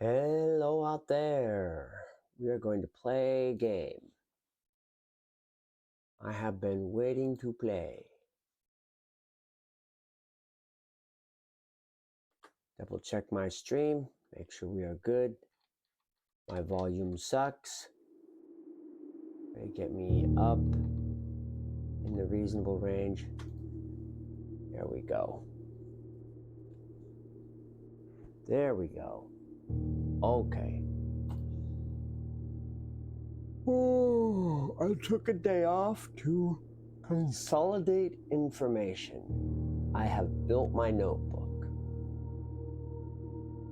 Hello out there. We are going to play a game. I have been waiting to play. Double check my stream, make sure we are good. My volume sucks. Try to get me up in the reasonable range. There we go. There we go. Okay. Oh, I took a day off to consolidate information. I have built my notebook.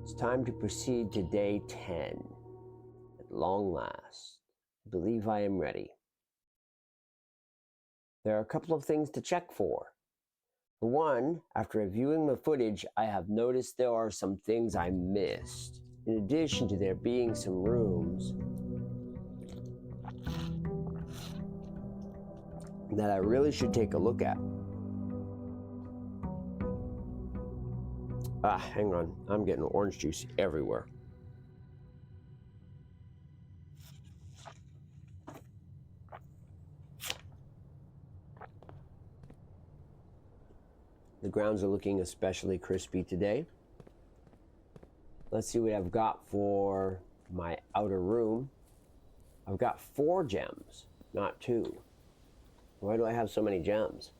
It's time to proceed to day 10. At long last, I believe I am ready. There are a couple of things to check for. For one, after reviewing the footage, I have noticed there are some things I missed. In addition to there being some rooms that I really should take a look at. Hang on. I'm getting orange juice everywhere. The grounds are looking especially crispy today. Let's see what I've got for my outer room. I've got 4 gems, not 2. Why do I have so many gems?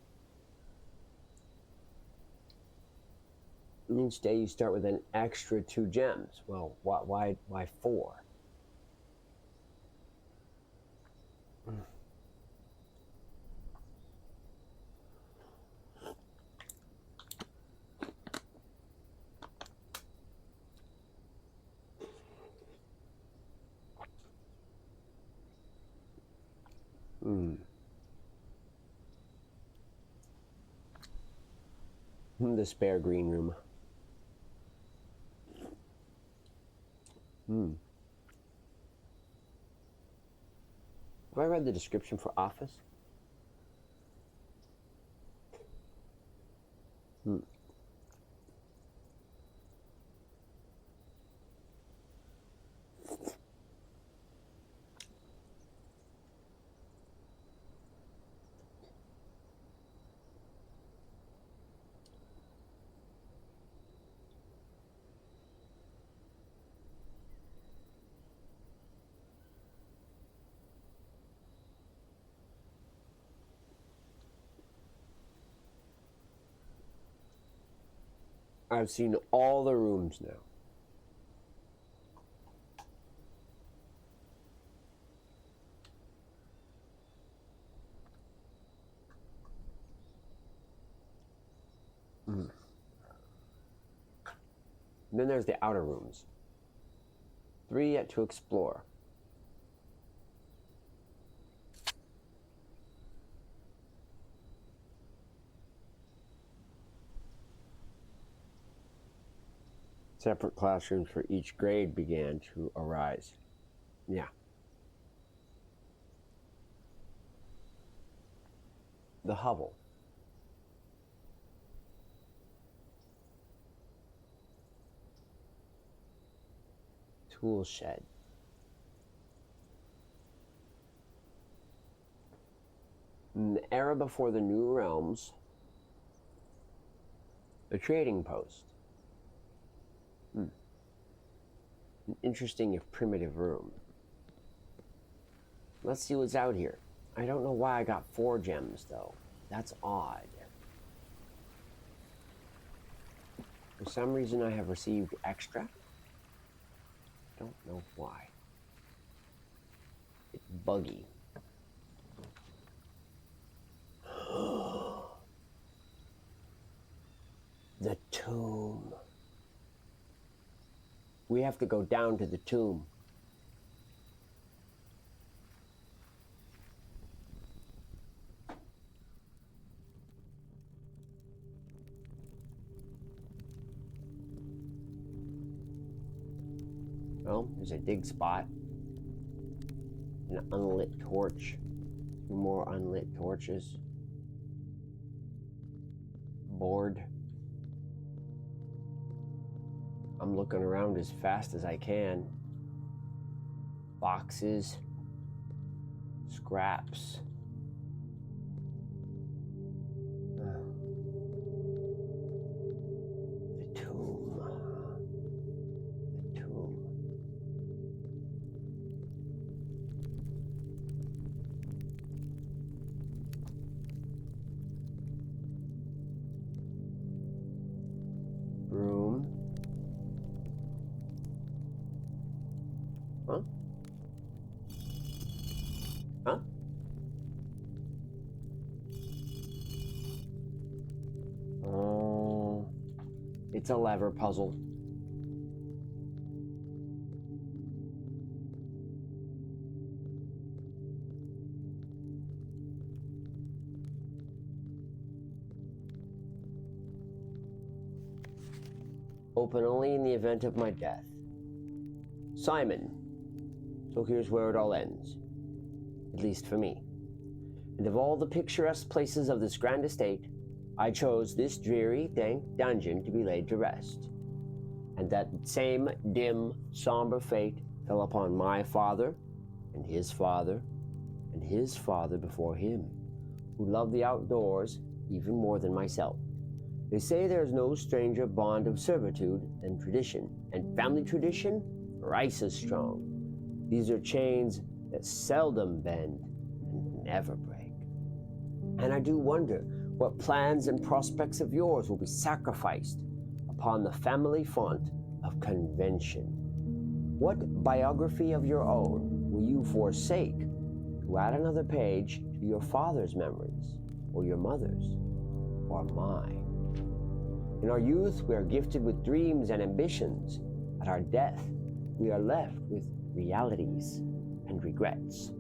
Each day you start with an extra 2 gems. Well, why 4? The spare green room. Have I read the description for office? I've seen all the rooms now. And then there's the outer rooms. 3 yet to explore. Separate classrooms for each grade began to arise. Yeah. The hovel. Tool shed. In the era before the New Realms, the trading post. An interesting if primitive room. Let's see what's out here. I don't know why I got 4 gems though. That's odd. For some reason I have received extra. Don't know why. It's buggy. The tomb. We have to go down to the tomb. Well, there's a dig spot. An unlit torch. 2 more unlit torches. Board. A I'm looking around as fast as I can. Boxes, scraps. The tomb. The tomb. Broom. Huh? Huh? Oh, it's a lever puzzle. Open only in the event of my death. Simon. So here's where it all ends. At least for me. And of all the picturesque places of this grand estate, I chose this dreary, dank dungeon to be laid to rest. And that same dim, somber fate fell upon my father, and his father, and his father before him, who loved the outdoors even more than myself. They say there is no stranger bond of servitude than tradition, and family tradition, thrice as strong. These are chains that seldom bend and never break. And I do wonder what plans and prospects of yours will be sacrificed upon the family font of convention. What biography of your own will you forsake to add another page to your father's memories, or your mother's, or mine? In our youth, we are gifted with dreams and ambitions. At our death, we are left with realities and regrets.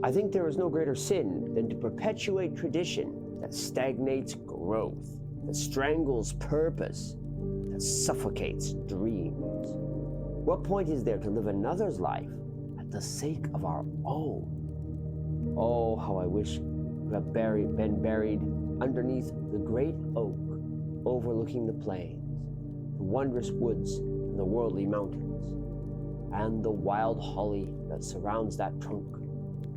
I think there is no greater sin than to perpetuate tradition that stagnates growth, that strangles purpose, that suffocates dreams. What point is there to live another's life at the sake of our own? Oh, how I wish to have been buried underneath the great oak overlooking the plains, the wondrous woods and the worldly mountains, and the wild holly that surrounds that trunk,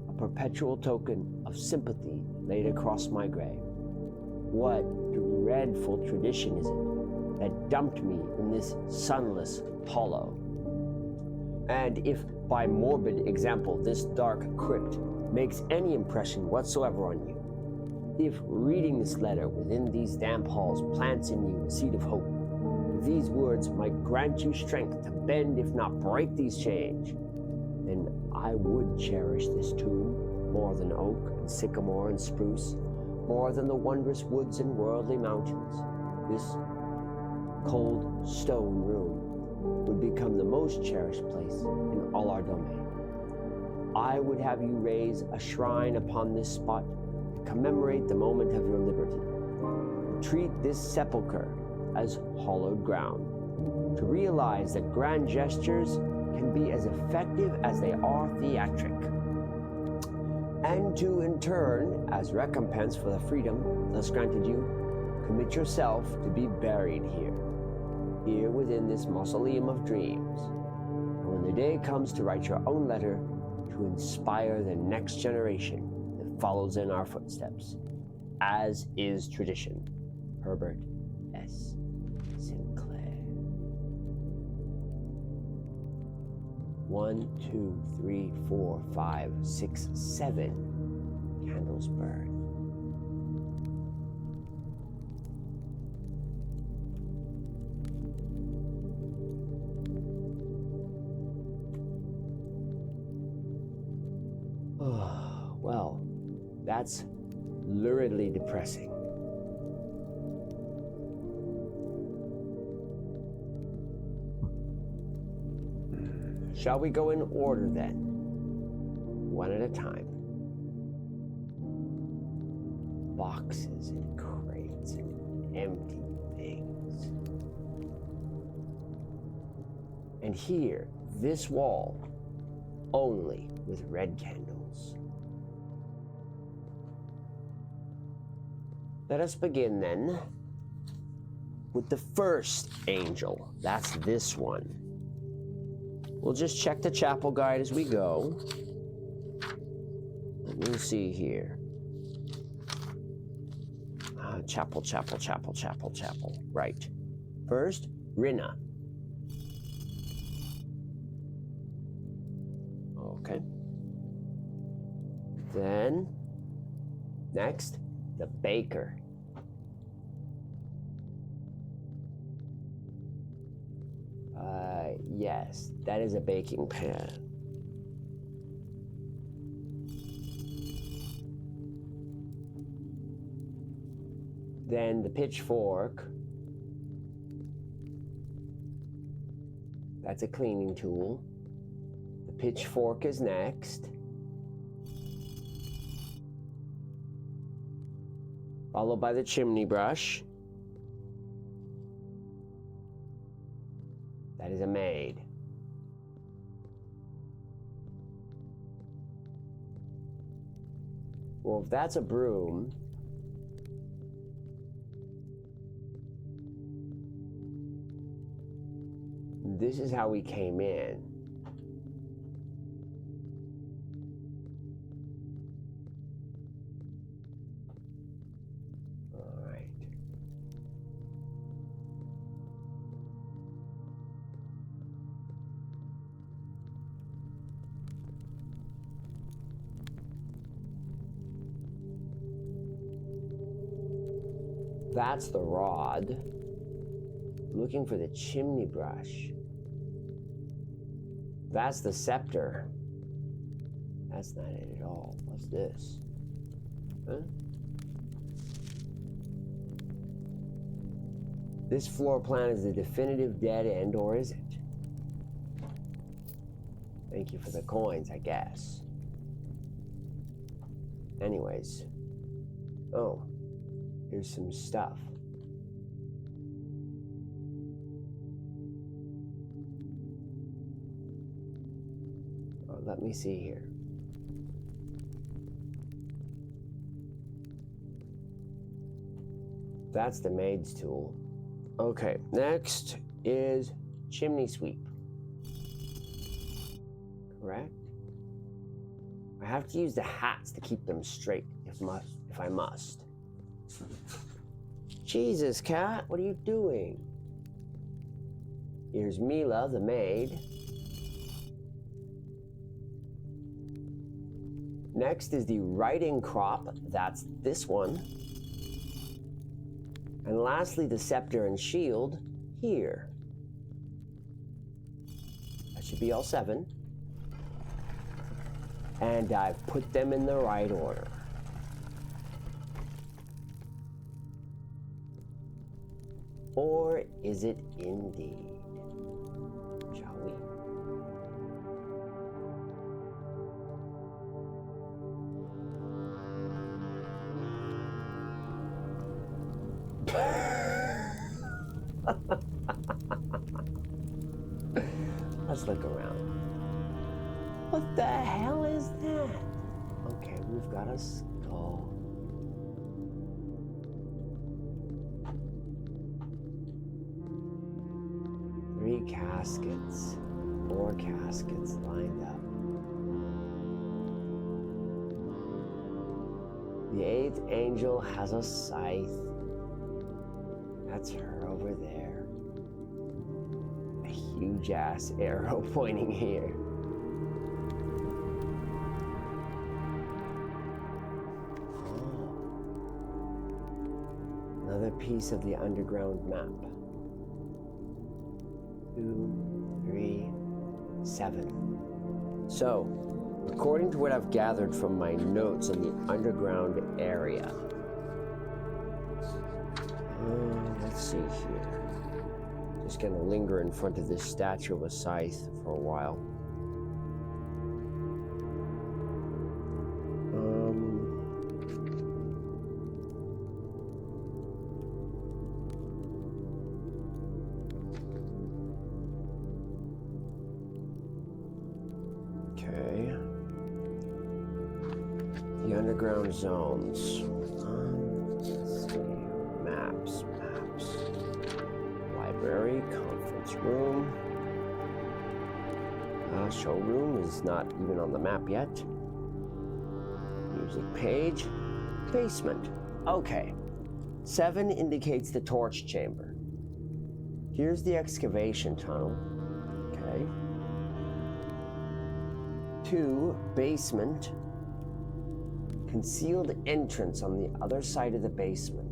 a perpetual token of sympathy laid across my grave. What dreadful tradition is it that dumped me in this sunless hollow? And if by morbid example this dark crypt makes any impression whatsoever on you, if reading this letter within these damp halls plants in you a seed of hope, if these words might grant you strength to bend if not break these chains, then I would cherish this tomb more than oak and sycamore and spruce, more than the wondrous woods and worldly mountains. This cold stone room would become the most cherished place in all our domain. I would have you raise a shrine upon this spot to commemorate the moment of your liberty, to treat this sepulchre as hallowed ground, to realize that grand gestures can be as effective as they are theatric, and to, in turn, as recompense for the freedom thus granted you, commit yourself to be buried here within this mausoleum of dreams. And when the day comes to write your own letter, to inspire the next generation that follows in our footsteps, as is tradition. Herbert S. Sinclair. 1, 2, 3, 4, 5, 6, 7 candles burn. Well, that's luridly depressing. Shall we go in order then? One at a time. Boxes and crates and empty things. And here, this wall, only with red candles. Let us begin then. with the first angel. That's this one. We'll just check the chapel guide as we go. Let me see here. Chapel. Right. First, Rinna. Okay. Then, next, the baker. Yes, that is a baking pan. Then the pitchfork. That's a cleaning tool. The pitchfork is next. Followed by the chimney brush. That is a maid. Well, if that's a broom, this is how we came in. All right. That's the rod. Looking for the chimney brush. That's the scepter. That's not it at all. What's this? Huh? This floor plan is the definitive dead end, or is it? Thank you for the coins, I guess. Anyways. Oh, here's some stuff. Let me see here. That's the maid's tool. Okay, next is chimney sweep. Correct? I have to use the hats to keep them straight if I must. Jesus, cat, what are you doing? Here's Mila, the maid. Next is the riding crop. That's this one. And lastly, the scepter and shield here. That should be all 7. And I've put them in the right order. Or is it indeed? Shall we? Let's look around. What the hell is that? Okay, we've got a skull. Three caskets, 4 caskets lined up. The 8th angel has a scythe. That's her over there. A huge ass arrow pointing here. Oh. Another piece of the underground map. 2, 3, 7. So, according to what I've gathered from my notes in the underground area, let's see here. Just gonna linger in front of this statue of a scythe for a while. Okay. The underground zones. Let's see. Maps. room. Showroom is not even on the map yet. Music page. Basement. Okay. 7 indicates the torch chamber. Here's the excavation tunnel. Okay. 2, basement. Concealed entrance on the other side of the basement.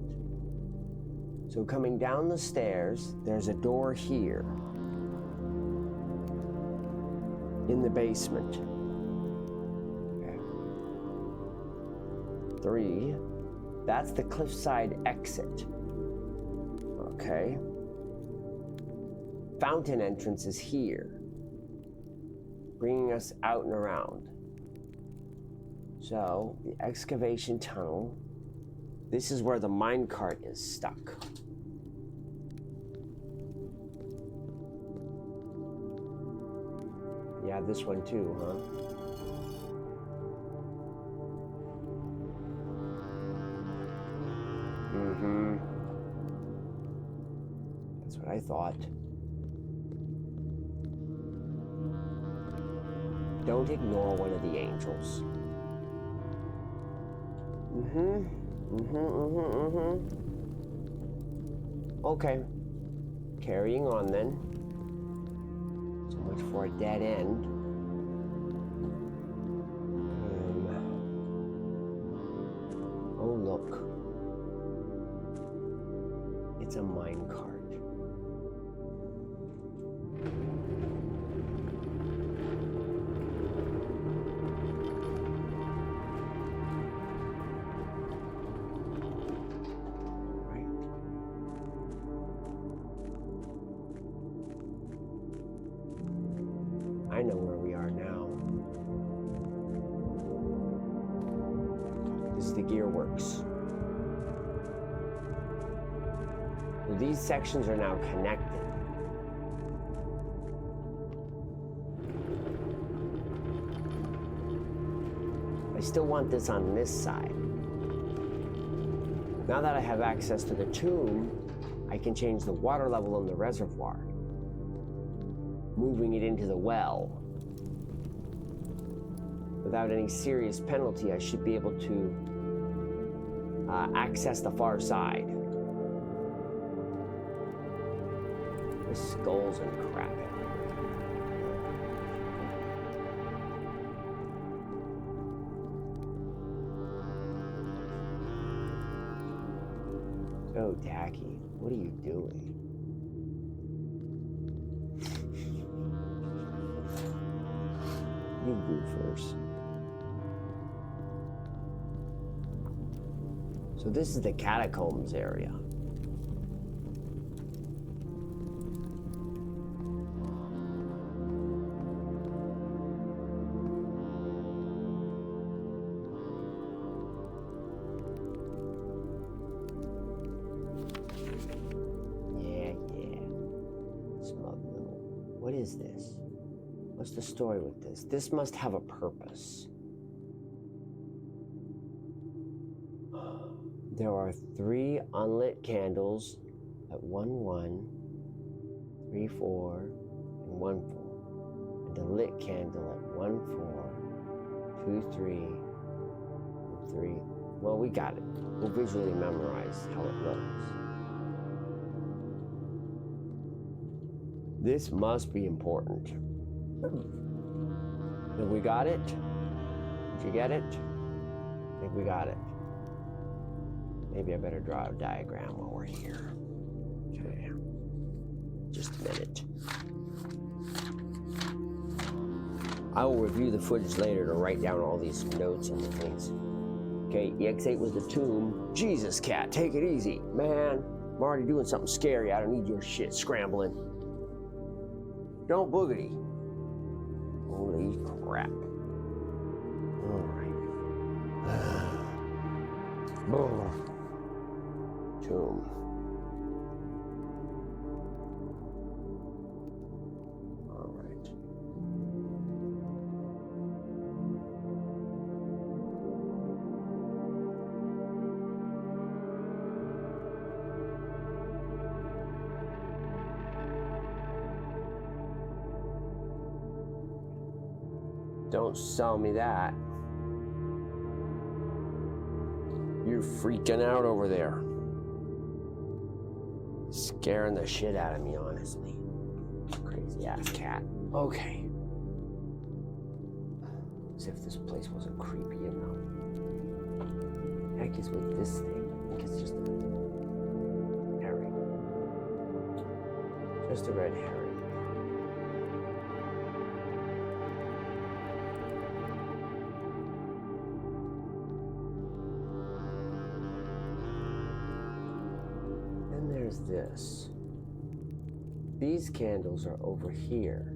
So coming down the stairs, there's a door here in the basement. Okay. 3, that's the cliffside exit. Okay. Fountain entrance is here, bringing us out and around. So, the excavation tunnel, this is where the minecart is stuck. Yeah, this one too, huh? Mm-hmm. That's what I thought. Don't ignore one of the angels. Okay. Carrying on then. So much for a dead end. Oh, look. It's a minecart. I know where we are now. This is the gearworks. Well, these sections are now connected. I still want this on this side. Now that I have access to the tomb, I can change the water level in the reservoir, moving it into the well. Without any serious penalty, I should be able to access the far side. The skulls and crap. Oh, Tacky, what are you doing? You goofers. So this is the catacombs area. What is this? What's the story with this? This must have a purpose. There are 3 unlit candles at 1-1, 3-4, and 1-4. And a lit candle at 1-4, 2-3, and 3. Well, we got it. We'll visually memorize how it looks. This must be important. Have we got it? Did you get it? I think we got it. Maybe I better draw a diagram while we're here. Okay. Just a minute. I will review the footage later to write down all these notes and things. Okay, EX8 was the tomb. Jesus, cat, take it easy. Man, I'm already doing something scary. I don't need your shit scrambling. Don't boogity. Holy crap. Alright. Tomb. Alright. Don't sell me that. You're freaking out over there. Scaring the shit out of me, honestly. Crazy ass cat. Okay. As if this place wasn't creepy enough. Heck is with this thing? I think it's just a herring. Just a red herring. Then there's this. These candles are over here.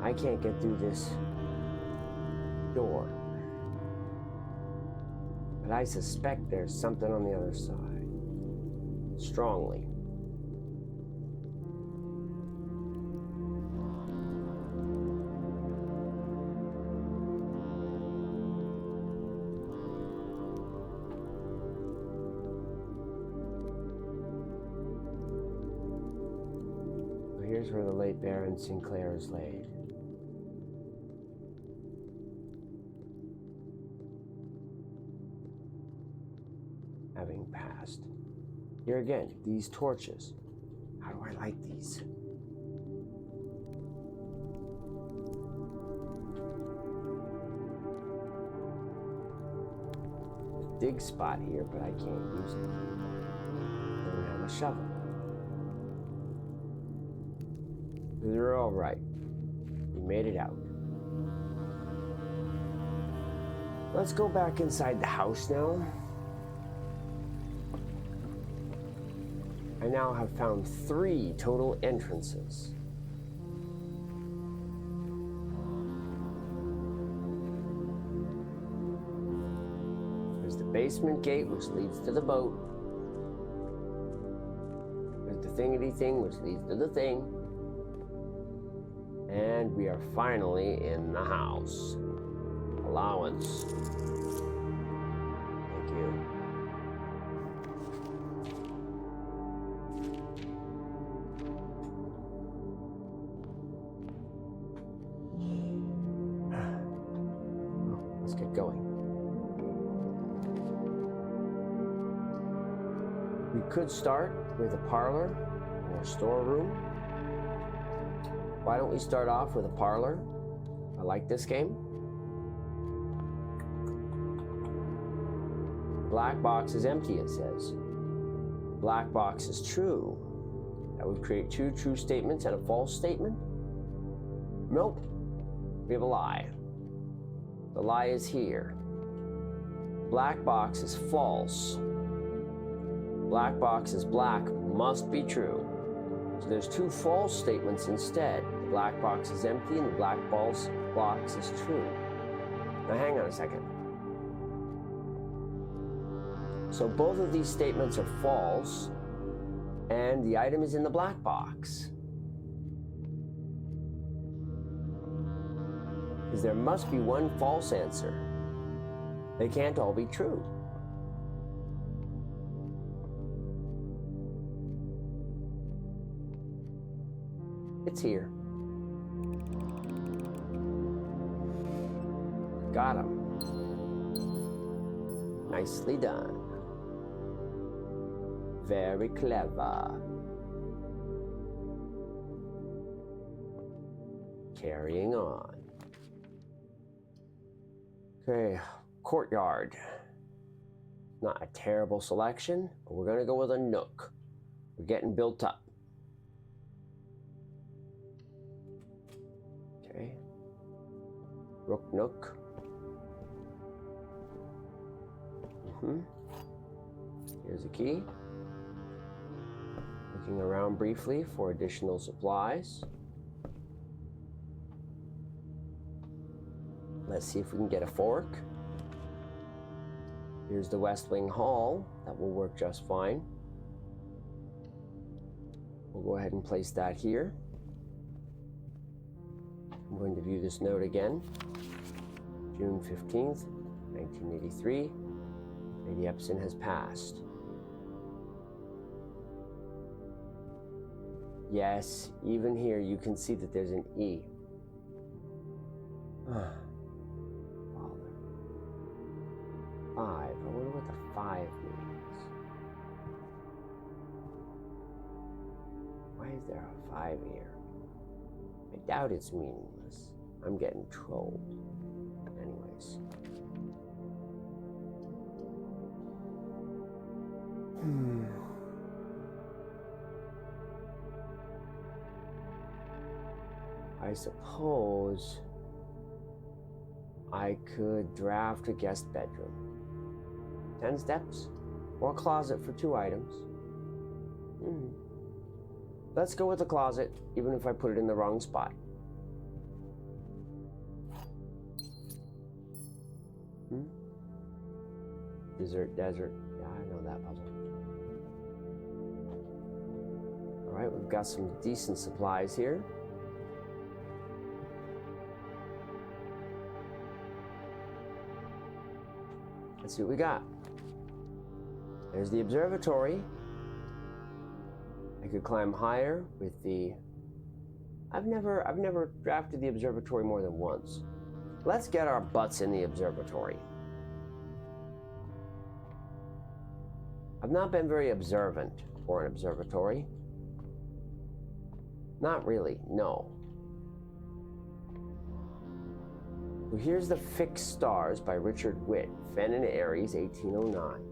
I can't get through this door. But I suspect there's something on the other side. Strongly. So here's where the late Baron Sinclair is laid. Having passed. Here again, these torches. How do I light these? Dig spot here, but I can't use it. I don't have a shovel. They're all right. We made it out. Let's go back inside the house now. I now have found 3 total entrances. There's the basement gate, which leads to the boat. There's the thingity thing, which leads to the thing. And we are finally in the house. Allowance. Thank you. Let's get going. We could start with a parlor or a storeroom. Why don't we start off with a parlor? I like this game. Black box is empty, it says. Black box is true. That would create 2 true statements and a false statement. Nope. We have a lie. The lie is here. Black box is false. Black box is black must be true. So there's 2 false statements instead. The black box is empty and the black box is true. Now hang on a second. So both of these statements are false and the item is in the black box. Because there must be one false answer. They can't all be true. It's here. Got him. Nicely done. Very clever. Carrying on. Okay, courtyard. Not a terrible selection, but we're gonna go with a nook. We're getting built up. Okay. Rook nook. Here's a key. Looking around briefly for additional supplies. Let's see if we can get a fork. Here's the West Wing Hall. That will work just fine. We'll go ahead and place that here. I'm going to view this note again. June 15th, 1983. Lady Epson has passed. Yes, even here you can see that there's an E. Father. 5. I wonder what the 5 means. Why is there a 5 here? I doubt it's meaningless. I'm getting trolled. Anyways. I suppose I could draft a guest bedroom. 10 steps or a closet for 2 items. Let's go with the closet, even if I put it in the wrong spot. Desert. Yeah, I know that puzzle. Alright, we've got some decent supplies here. Let's see what we got. There's the observatory. I could climb higher with the... I've never drafted the observatory more than once. Let's get our butts in the observatory. I've not been very observant for an observatory. Not really, no. So here's the Fixed Stars by Richard Witt, Fenn and Aries, 1809.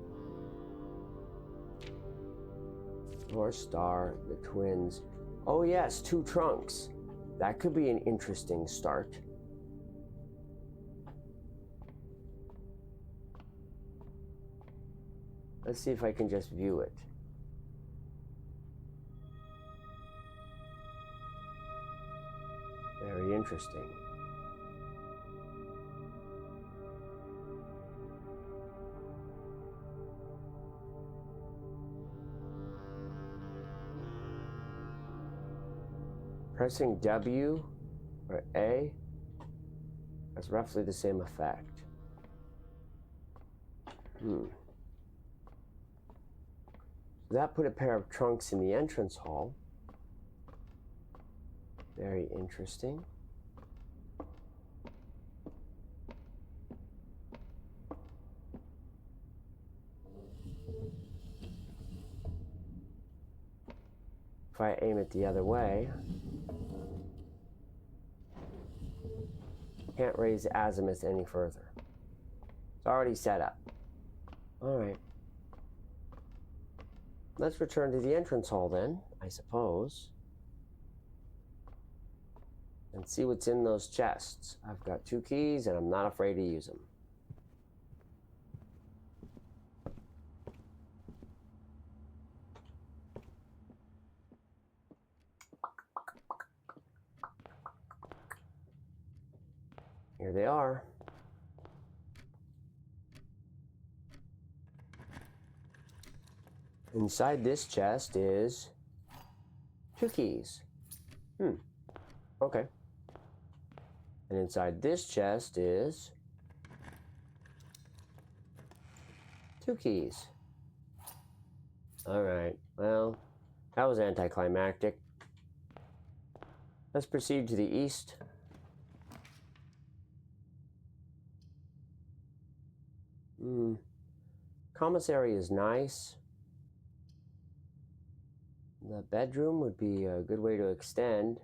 North Star, the twins. Oh yes, 2 trunks. That could be an interesting start. Let's see if I can just view it. Very interesting. Pressing W or A has roughly the same effect. That put a pair of trunks in the entrance hall. Very interesting. If I aim it the other way, can't raise the azimuth any further. It's already set up. All right. Let's return to the entrance hall then, I suppose. And see what's in those chests. I've got 2 keys and I'm not afraid to use them. Here they are. Inside this chest is 2 keys. Okay. And inside this chest is 2 keys. All right, well, that was anticlimactic. Let's proceed to the east. Commissary is nice. The bedroom would be a good way to extend.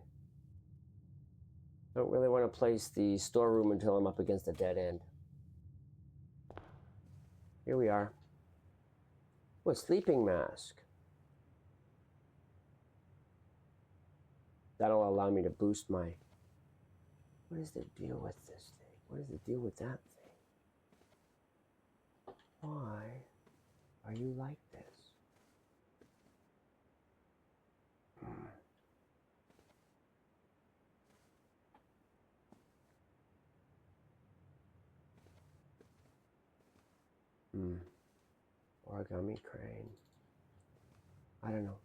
Don't really want to place the storeroom until I'm up against a dead end. Here we are. Oh, a sleeping mask. That'll allow me to boost my... What is the deal with this thing? What is the deal with that thing? Why are you like this? Origami crane. I don't know.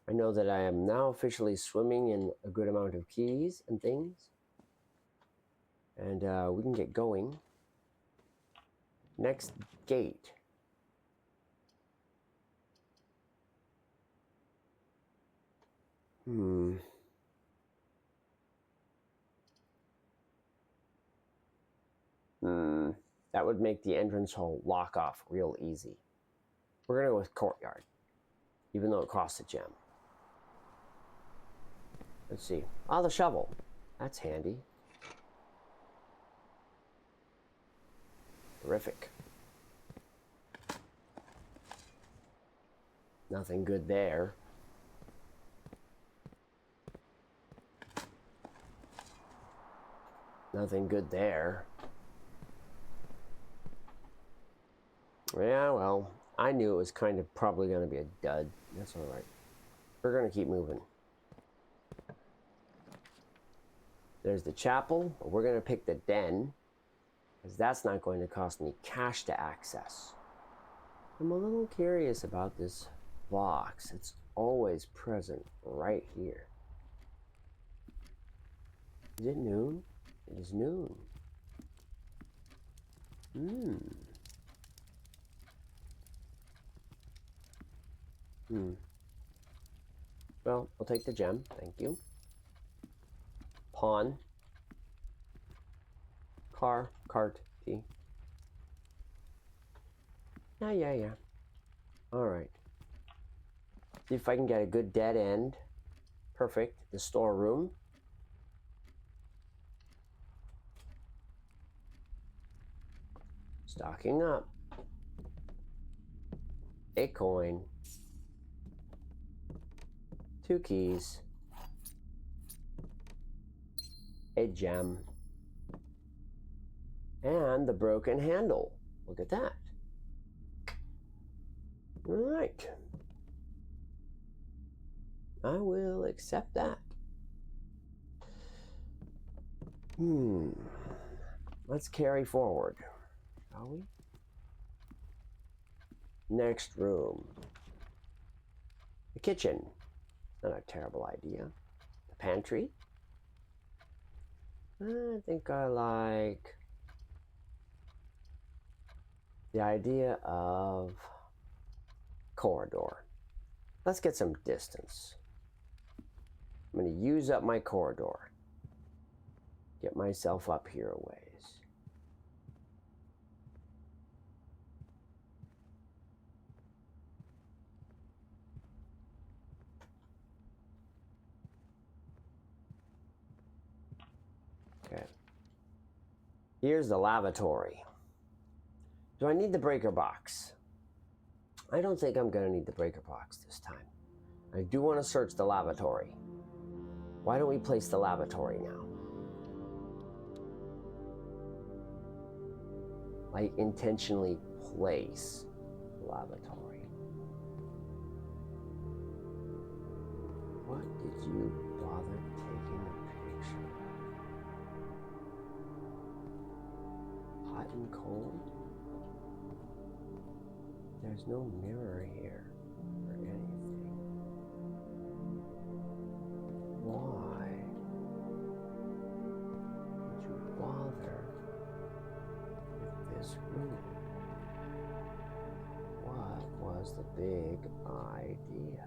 I know that I am now officially swimming in a good amount of keys and things. And we can get going. Next gate. That would make the entrance hole lock off real easy. We're gonna go with courtyard, even though it costs a gem. Let's see. Oh, the shovel. That's handy. Terrific. Nothing good there. Nothing good there. Yeah, well, I knew it was kind of probably going to be a dud. That's all right. We're going to keep moving. There's the chapel, but we're going to pick the den, because that's not going to cost me cash to access. I'm a little curious about this box. It's always present right here. Is it noon? It is noon. Well, we'll take the gem. Thank you. Pawn. Cart, T. Yeah. All right. See if I can get a good dead end. Perfect. The storeroom. Stocking up. A coin. 2 keys. A gem. And the broken handle. Look at that. All right. I will accept that. Let's carry forward, shall we? Next room. The kitchen. Not a terrible idea. The pantry. I think I like the idea of corridor. Let's get some distance. I'm going to use up my corridor. Get myself up here a ways. Okay. Here's the lavatory. Do I need the breaker box? I don't think I'm going to need the breaker box this time. I do want to search the lavatory. Why don't we place the lavatory now? I intentionally place the lavatory. What did you bother taking a picture of? Hot and cold? There's no mirror here or anything. Why would you bother with this room? What was the big idea?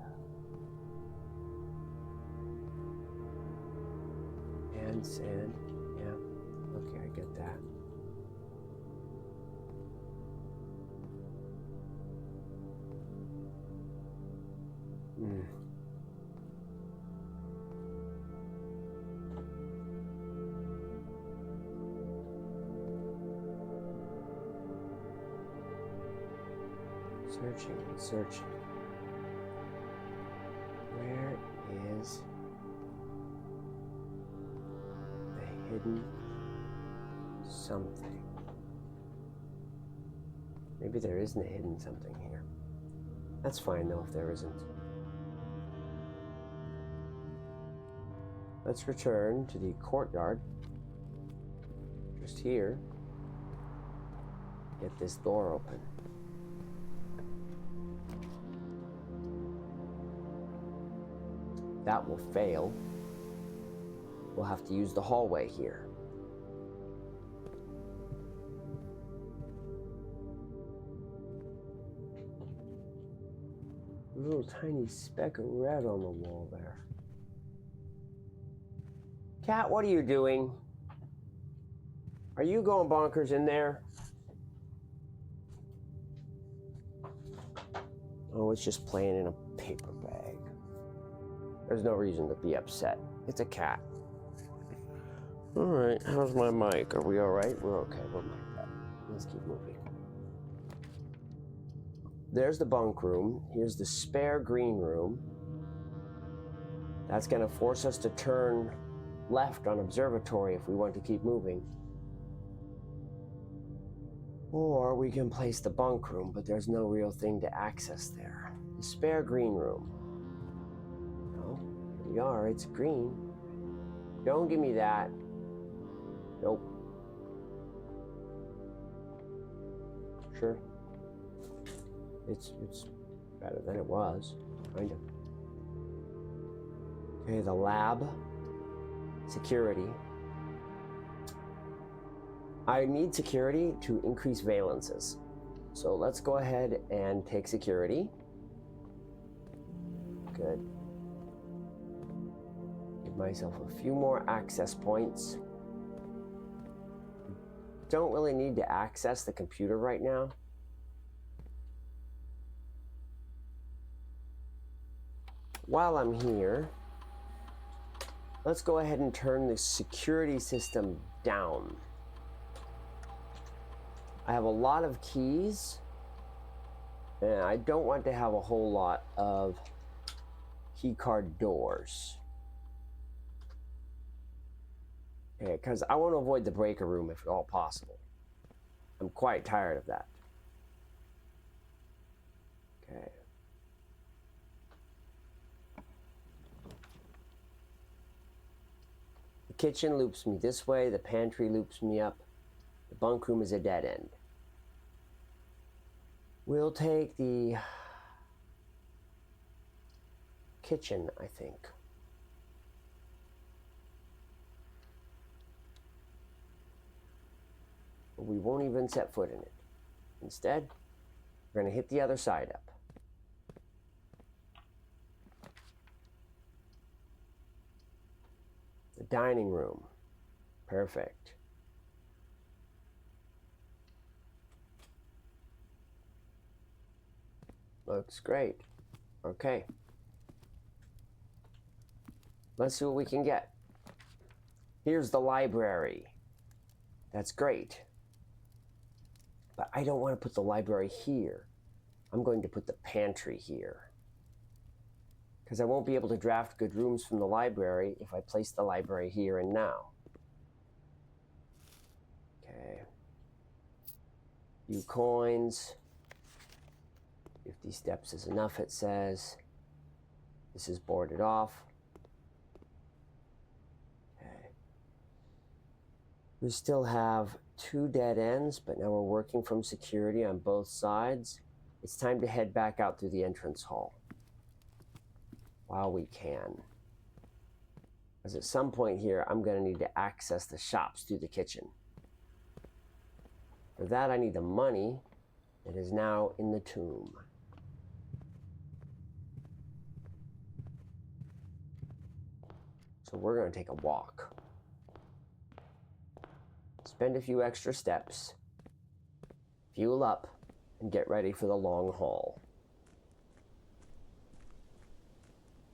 And sand, yeah, okay, I get that. Searching and searching. Where is the hidden something? Maybe there isn't a hidden something here. That's fine though if there isn't. Let's return to the courtyard. Just here. Get this door open. That will fail. We'll have to use the hallway here. A little tiny speck of red on the wall there. Cat, what are you doing? Are you going bonkers in there? Oh, it's just playing in a paper bag. There's no reason to be upset. It's a cat. All right, how's my mic? Are we all right? We're okay. We'll mic that. Let's keep moving. There's the bunk room. Here's the spare green room. That's going to force us to turn left on observatory if we want to keep moving. Or we can place the bunk room, but there's no real thing to access there. The spare green room. Oh, here we are. It's green. Don't give me that. Nope. Sure. It's better than it was, kind of. Okay, the lab. Security. I need security to increase valences. So let's go ahead and take security. Good. Give myself a few more access points. Don't really need to access the computer right now. While I'm here, let's go ahead and turn the security system down. I have a lot of keys, and I don't want to have a whole lot of keycard doors. Okay, because I want to avoid the breaker room if at all possible. I'm quite tired of that. Okay. The kitchen loops me this way, the pantry loops me up. The bunk room is a dead end. We'll take the kitchen, I think. But we won't even set foot in it. Instead, we're going to hit the other side up. The dining room. Perfect. Looks great. Okay. Let's see what we can get. Here's the library. That's great. But I don't want to put the library here. I'm going to put the pantry here. Because I won't be able to draft good rooms from the library if I place the library here and now. Okay. Few coins. 50 steps is enough, it says. This is boarded off. Okay. We still have 2 dead ends, but now we're working from security on both sides. It's time to head back out through the entrance hall while we can. Because at some point here, I'm going to need to access the shops through the kitchen. For that, I need the money that is now in the tomb. So we're going to take a walk. Spend a few extra steps, fuel up, and get ready for the long haul.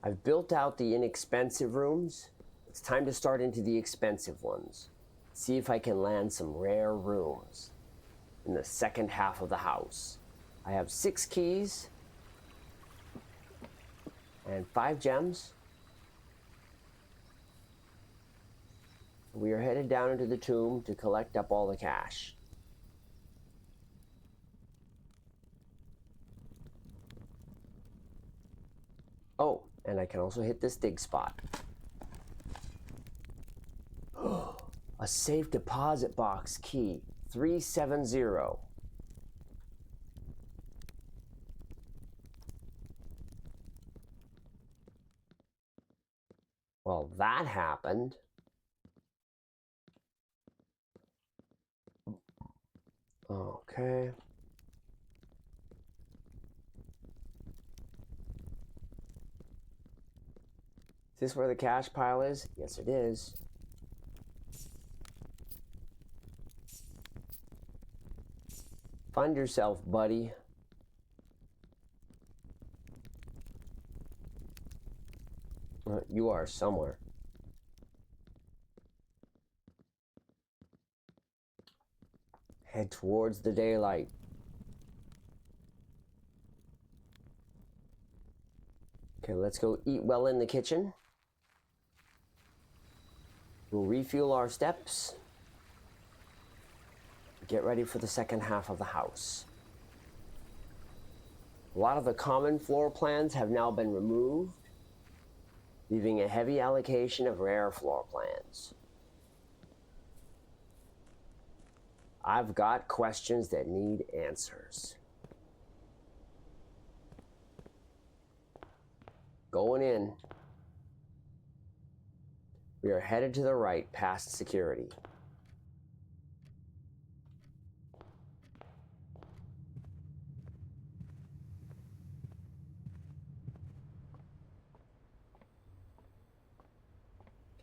I've built out the inexpensive rooms. It's time to start into the expensive ones. See if I can land some rare rooms in the second half of the house. I have 6 keys and 5 gems. We are headed down into the tomb to collect up all the cash. Oh, and I can also hit this dig spot. A safe deposit box key, 370. Well, that happened. Okay. Is this where the cash pile is? Yes, it is. Find yourself, buddy. You are somewhere. Head towards the daylight. Okay, let's go eat well in the kitchen. We'll refuel our steps. Get ready for the second half of the house. A lot of the common floor plans have now been removed, leaving a heavy allocation of rare floor plans. I've got questions that need answers. Going in. We are headed to the right past security.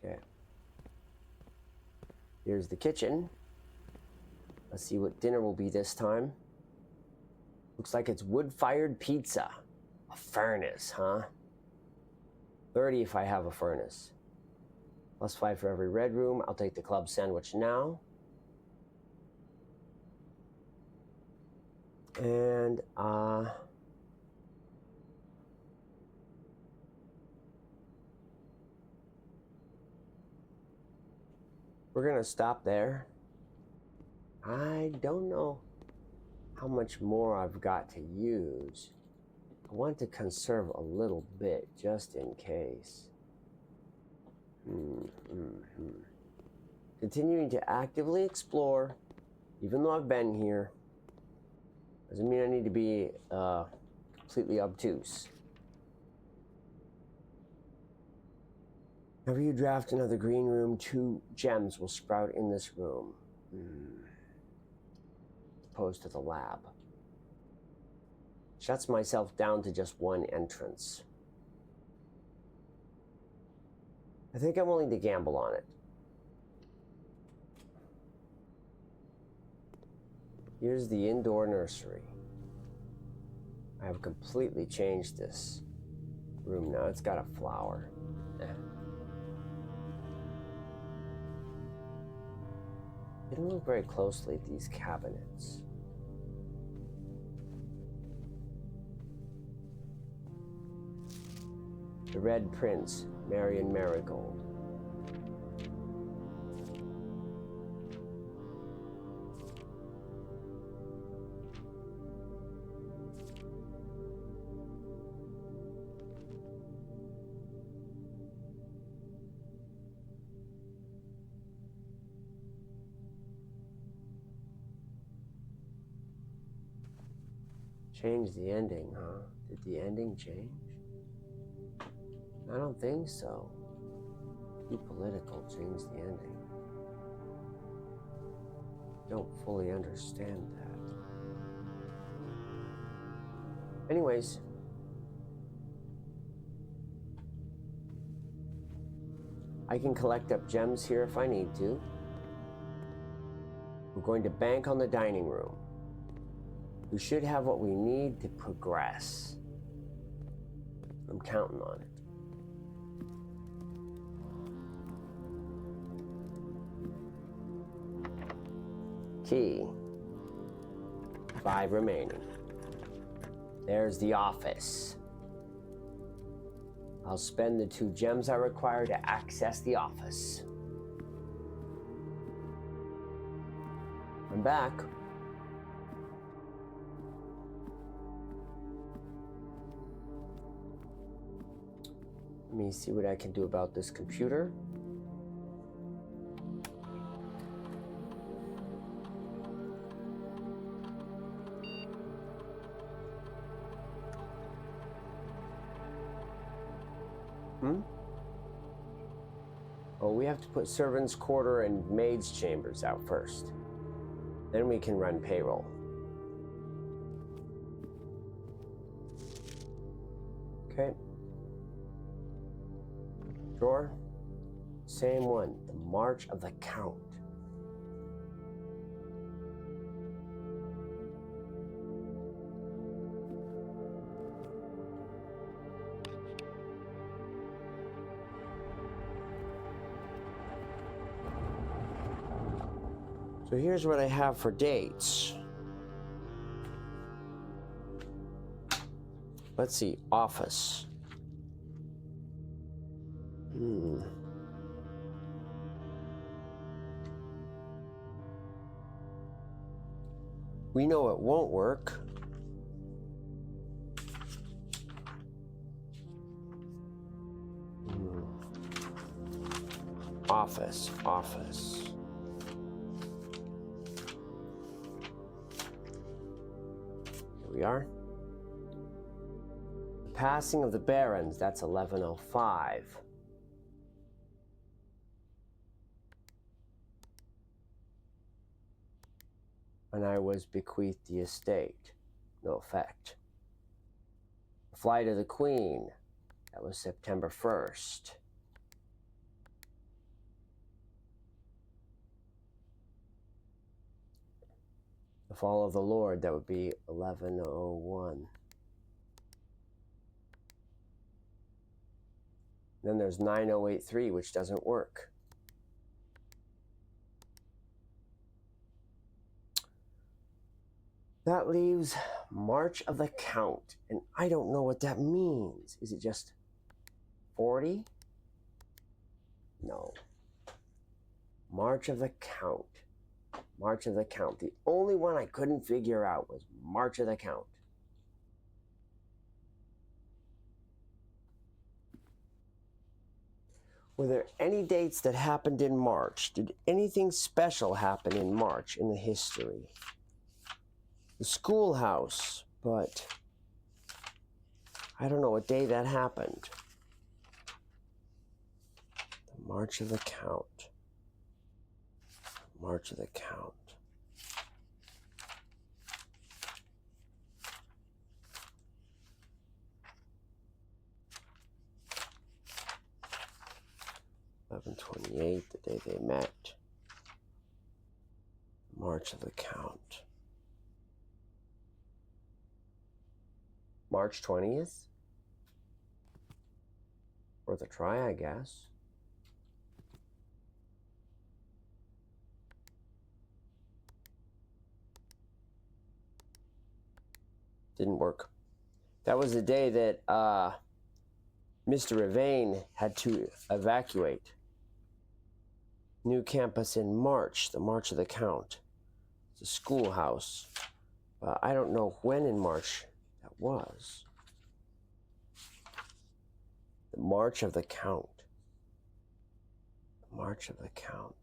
Okay. Here's the kitchen. Let's see what dinner will be this time. Looks like it's wood-fired pizza. A furnace, huh? 30 if I have a furnace. +5 for every red room. I'll take the club sandwich now. And, we're gonna stop there. I don't know how much more I've got to use. I want to conserve a little bit just in case. Continuing to actively explore, even though I've been here, doesn't mean I need to be completely obtuse. Whenever you draft another green room, 2 gems will sprout in this room. Opposed to the lab. Shuts myself down to just 1 entrance. I think I'm willing to gamble on it. Here's the indoor nursery. I have completely changed this room now. It's got a flower. Didn't look very closely at these cabinets. The Red Prince, Marion Marigold. Changed the ending, huh? Did the ending change? I don't think so. Too political, changed the ending. Don't fully understand that. Anyways. I can collect up gems here if I need to. We're going to bank on the dining room. We should have what we need to progress. I'm counting on it. Key. 5 remaining. There's the office. I'll spend the 2 gems I require to access the office. I'm back. Let me see what I can do about this computer. Oh, we have to put servants' quarter and maids' chambers out first. Then we can run payroll. Okay. Drawer. Same one. The March of the Count. So here's what I have for dates. Let's see, office. We know it won't work. Office. Here we are. The passing of the barons, that's 1105. And I was bequeathed the estate. No effect. The flight of the Queen, that was September 1st. The fall of the Lord, that would be 1101. Then there's 9083, which doesn't work. That leaves March of the Count, and I don't know what that means. Is it just 40? No. March of the Count. March of the Count. The only one I couldn't figure out was March of the Count. Were there any dates that happened in March? Did anything special happen in March in the history? The schoolhouse, but I don't know what day that happened. The March of the Count. March of the Count. (1128), the day they met. March of the Count. March 20th? Worth a try, I guess. Didn't work. That was the day that Mr. Ravain had to evacuate. New campus in March, the March of the Count. It's a schoolhouse. I don't know when in March that was. The March of the Count. The March of the Count.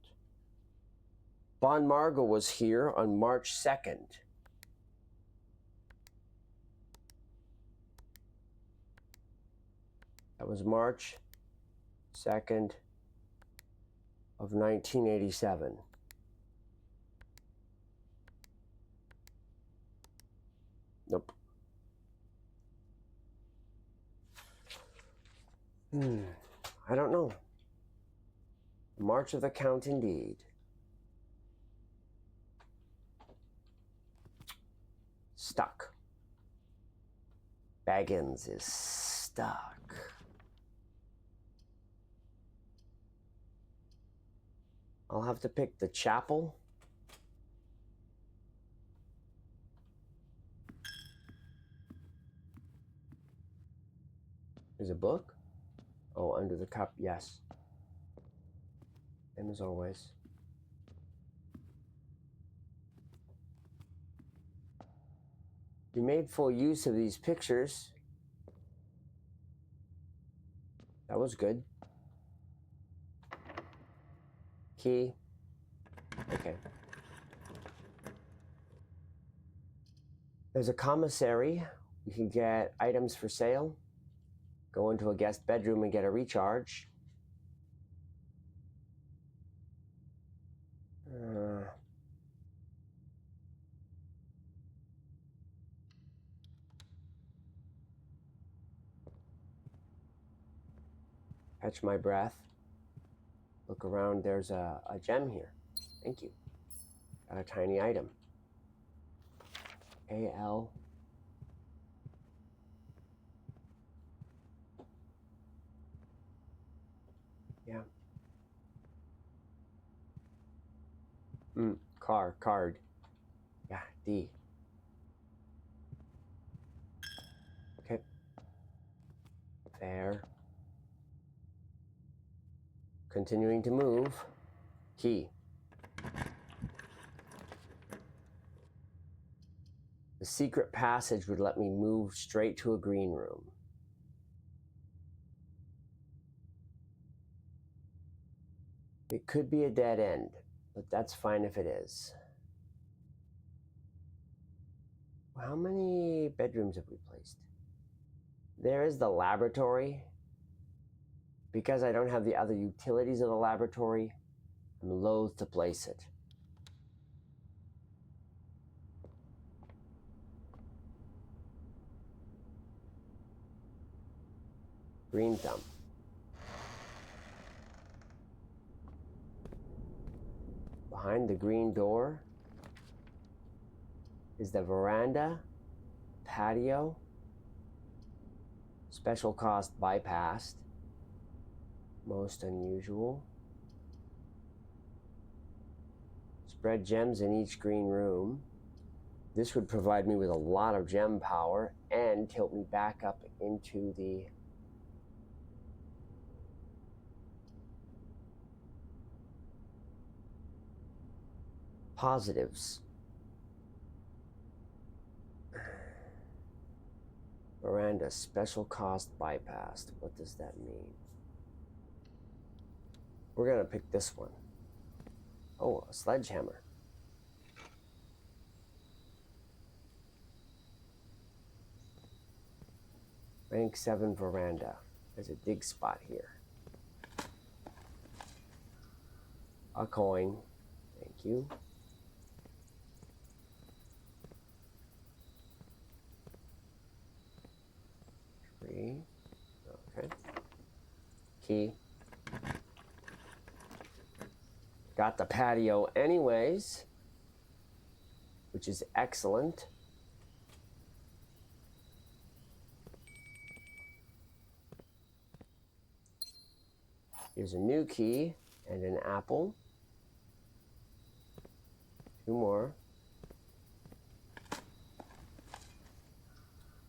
Bon Margo was here on March 2nd. That was March 2nd of 1987. Nope. I don't know. March of the Count indeed. Stuck. Baggins is stuck. I'll have to pick the chapel. There's a book? Oh, under the cup, yes. And as always. You made full use of these pictures. That was good. Key. Okay. There's a commissary. You can get items for sale. Go into a guest bedroom and get a recharge. Catch my breath. Look around, there's a gem here. Thank you. Got a tiny item. AL. Yeah. Card. Yeah, D. Okay. Fair. Continuing to move. Key. The secret passage would let me move straight to a green room. It could be a dead end, but that's fine if it is. How many bedrooms have we placed? There is the laboratory. Because I don't have the other utilities of the laboratory, I'm loath to place it. Green thumb. Behind the green door is the veranda, patio, special cost bypassed, most unusual. Spread gems in each green room. This would provide me with a lot of gem power and tilt me back up into the positives. Veranda, special cost bypassed. What does that mean? We're gonna pick this one. Oh, a sledgehammer. Rank 7 veranda. There's a dig spot here. A coin. Thank you. Three. Okay. Key. Got the patio anyways, which is excellent. Here's a new key and an apple. 2 more.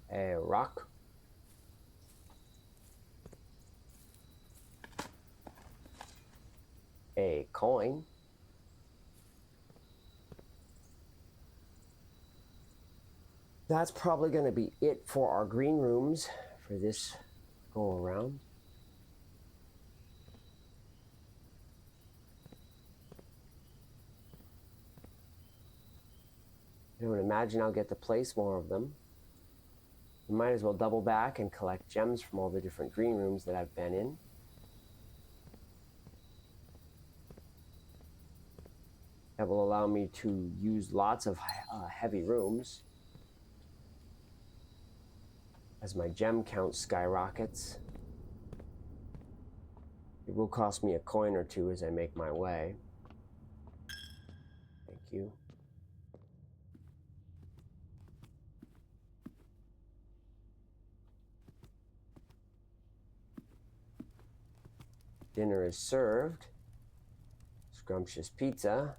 A rock. A coin. That's probably going to be it for our green rooms for this go around. I don't imagine I'll get to place more of them. We might as well double back and collect gems from all the different green rooms that I've been in. That will allow me to use lots of heavy rooms as my gem count skyrockets. It will cost me a coin or two as I make my way. Thank you. Dinner is served. Scrumptious pizza.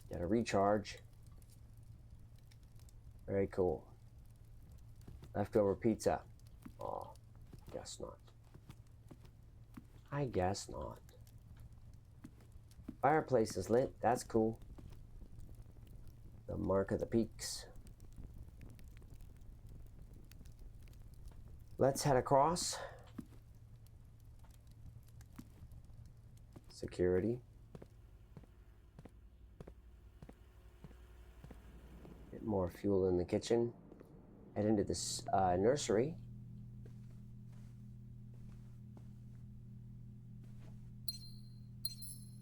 Get a recharge. Very cool. Leftover pizza. Oh, guess not. I guess not. Fireplace is lit. That's cool. The mark of the peaks. Let's head across. Security. Get more fuel in the kitchen. Head into this nursery.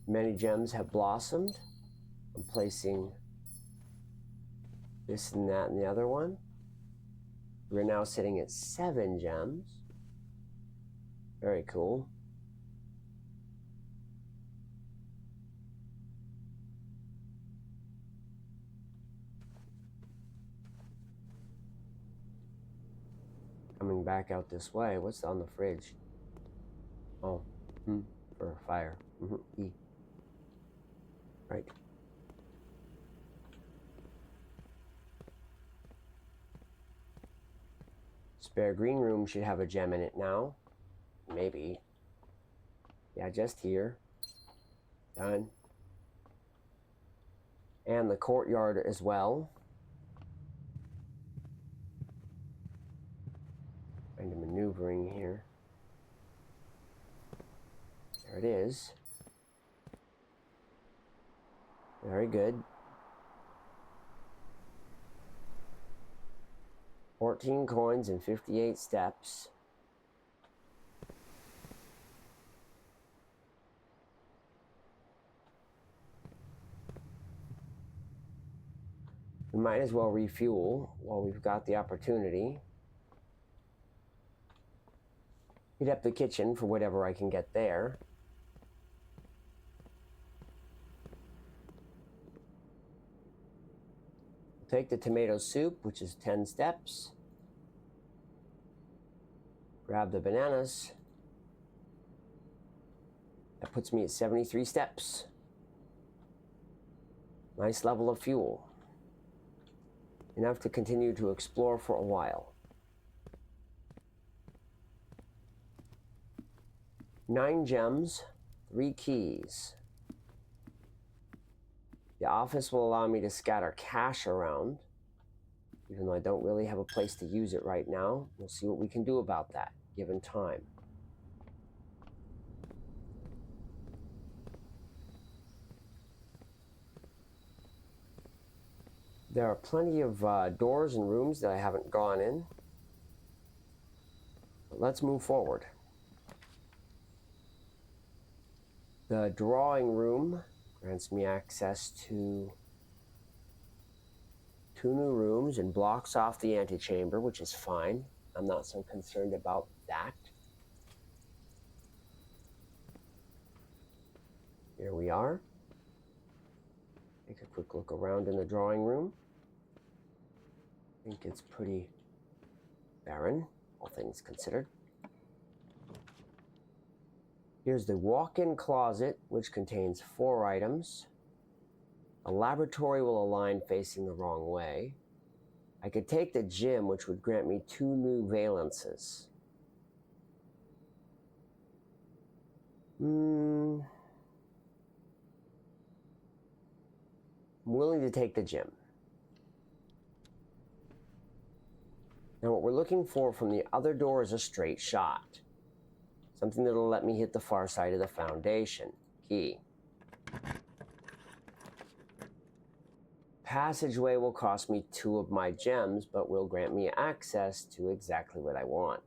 Many gems have blossomed. I'm placing this and that and the other one. We're now sitting at 7 gems. Very cool. Coming back out this way. What's on the fridge? Oh, for fire. E. Right. Spare green room should have a gem in it now. Maybe. Yeah, just here. Done. And the courtyard as well. Kind of maneuvering here. There it is. Very good. 14 coins and 58 steps. We might as well refuel while we've got the opportunity. Heat up the kitchen for whatever I can get there. Take the tomato soup, which is 10 steps. Grab the bananas. That puts me at 73 steps. Nice level of fuel. Enough to continue to explore for a while. 9 gems, 3 keys. The office will allow me to scatter cash around, even though I don't really have a place to use it right now. We'll see what we can do about that, given time. There are plenty of doors and rooms that I haven't gone in. But let's move forward. The drawing room grants me access to 2 new rooms and blocks off the antechamber, which is fine. I'm not so concerned about that. Here we are. Take a quick look around in the drawing room. I think it's pretty barren, all things considered. Here's the walk-in closet, which contains 4 items. A laboratory will align facing the wrong way. I could take the gym, which would grant me 2 new valences. I'm willing to take the gym. Now what we're looking for from the other door is a straight shot. Something that'll let me hit the far side of the foundation. Key. Passageway will cost me 2 of my gems, but will grant me access to exactly what I want.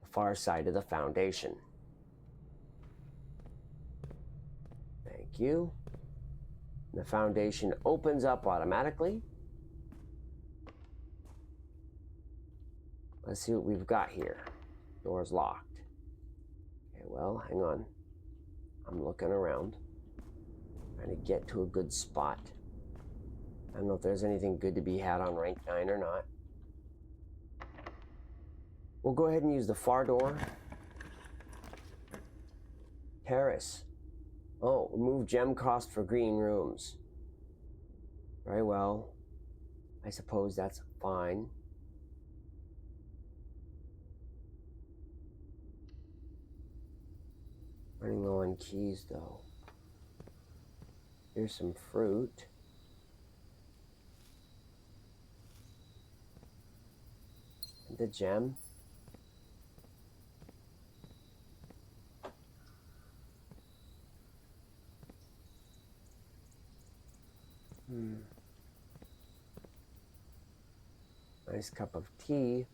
The far side of the foundation. Thank you. The foundation opens up automatically. Let's see what we've got here. Door's locked. Okay, well, hang on. I'm looking around. Trying to get to a good spot. I don't know if there's anything good to be had on rank 9 or not. We'll go ahead and use the far door. Terrace. Oh, remove gem cost for green rooms. Very well. I suppose that's fine. Running low on keys, though. Here's some fruit. And the gem. Nice cup of tea.